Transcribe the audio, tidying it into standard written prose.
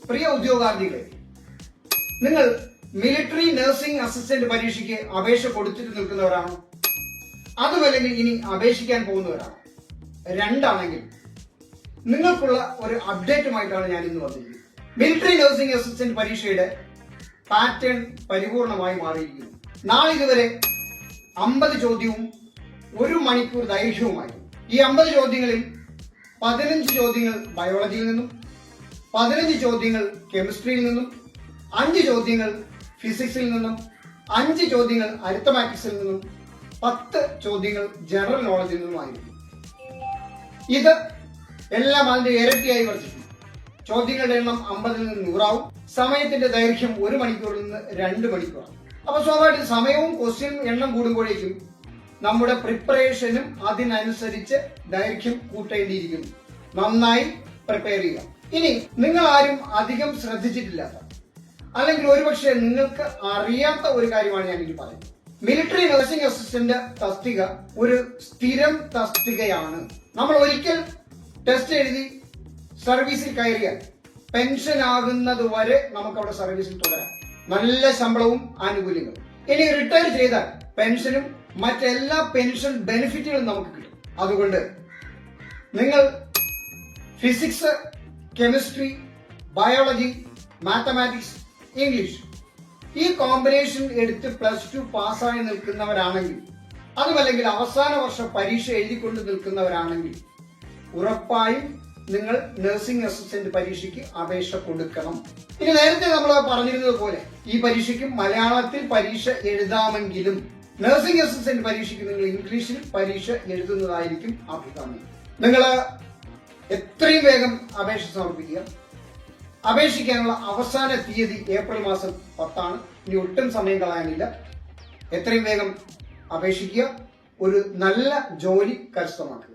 പ്രിയ ഉദ്യോഗാർത്ഥികളെ, നിങ്ങൾ military nursing assistant പരീക്ഷയ്ക്ക് അപേക്ഷ കൊടുത്തിട്ട് നിൽക്കുന്നവരാണോ? അതുമല്ലെങ്കിൽ ഇനി അപേക്ഷിക്കാൻ പോകുന്നവരാണോ? രണ്ടാണെങ്കിൽ നിങ്ങൾക്കുള്ള ഒരു അപ്ഡേറ്റുമായിട്ടാണ് ഞാൻ ഇന്ന് വന്നിരിക്കുന്നത്. മിലിറ്ററി നഴ്സിംഗ് അസിസ്റ്റന്റ് പരീക്ഷയുടെ പാറ്റേൺ പരിപൂർണമായി മാറിയിരിക്കുന്നു. നാളിതുവരെ 50 ചോദ്യവും 1 മണിക്കൂർ ദൈർഘ്യവുമായിരുന്നു. ഈ 50 ചോദ്യങ്ങളിൽ 15 ചോദ്യങ്ങൾ ബയോളജിയിൽ നിന്നും, 15 ചോദ്യങ്ങൾ കെമിസ്ട്രിയിൽ നിന്നും, 5 ചോദ്യങ്ങൾ ഫിസിക്സിൽ നിന്നും, 5 ചോദ്യങ്ങൾ അരിത്തമാറ്റിക്സിൽ നിന്നും, 10 ചോദ്യങ്ങൾ ജനറൽ നോളജിൽ നിന്നുമായിരുന്നു. ഇത് എല്ലാം അതിന്റെ ഇരട്ടിയായി വർദ്ധിച്ചു. ചോദ്യങ്ങളുടെ എണ്ണം 50-ൽ നിന്ന് 100 സമയത്തിന്റെ ദൈർഘ്യം 1 മണിക്കൂറിൽ നിന്ന് 2 മണിക്കൂറാണ്. അപ്പൊ സ്വാഭാവികമായിട്ടും സമയവും ക്വസ്റ്റ്യൻ എണ്ണം കൂടുമ്പോഴേക്കും നമ്മുടെ പ്രിപ്പറേഷനും അതിനനുസരിച്ച് ദൈർഘ്യം കൂട്ടേണ്ടിയിരിക്കുന്നു. നന്നായി പ്രിപ്പയർ ചെയ്യുക. ഇനി നിങ്ങൾ ആരും അധികം ശ്രദ്ധിച്ചിട്ടില്ലാത്ത, അല്ലെങ്കിൽ ഒരുപക്ഷെ നിങ്ങൾക്ക് അറിയാത്ത ഒരു കാര്യമാണ് ഞാൻ ഇനി പറയുന്നത്. മിലിറ്ററി നഴ്സിംഗ് അസിസ്റ്റന്റ് തസ്തിക ഒരു സ്ഥിരം തസ്തികയാണ്. നമ്മൾ ഒരിക്കൽ ടെസ്റ്റ് എഴുതി സർവീസിൽ കയറിയാൽ പെൻഷൻ ആകുന്നത് വരെ നമുക്ക് അവിടെ സർവീസിൽ തുടരാം. നല്ല ശമ്പളവും ആനുകൂല്യങ്ങളും. ഇനി റിട്ടയർ ചെയ്താൽ പെൻഷനും മറ്റെല്ലാ പെൻഷൻ ബെനിഫിറ്റുകളും നമുക്ക് കിട്ടും. അതുകൊണ്ട് നിങ്ങൾ physics, chemistry, biology, mathematics, English ഈ കോമ്പിനേഷൻ എടുത്ത് +2 പാസ്സായി നിൽക്കുന്നവരാണെങ്കിൽ, അതുമല്ലെങ്കിൽ അവസാന വർഷ പരീക്ഷ എഴുതിക്കൊണ്ട് നിൽക്കുന്നവരാണെങ്കിൽ ഉറപ്പായും നിങ്ങൾ നഴ്സിംഗ് അസിസ്റ്റന്റ് പരീക്ഷയ്ക്ക് അപേക്ഷ കൊടുക്കണം. ഇനി നേരത്തെ നമ്മൾ പറഞ്ഞിരുന്നത് പോലെ ഈ പരീക്ഷയ്ക്ക് മലയാളത്തിൽ പരീക്ഷ എഴുതാമെങ്കിലും നഴ്സിംഗ് അസിസ്റ്റന്റ് പരീക്ഷയ്ക്ക് നിങ്ങൾ ഇംഗ്ലീഷിൽ പരീക്ഷ എഴുതുന്നതായിരിക്കും അഭികാമ്യം. നിങ്ങൾ എത്രയും വേഗം അപേക്ഷ സമർപ്പിക്കുക. അപേക്ഷിക്കാനുള്ള അവസാന തീയതി ഏപ്രിൽ മാസം 10. ഇനി ഒട്ടും സമയം കളയാനില്ല. എത്രയും വേഗം അപേക്ഷിക്കുക. ഒരു നല്ല ജോലി കരസ്ഥമാക്കുക.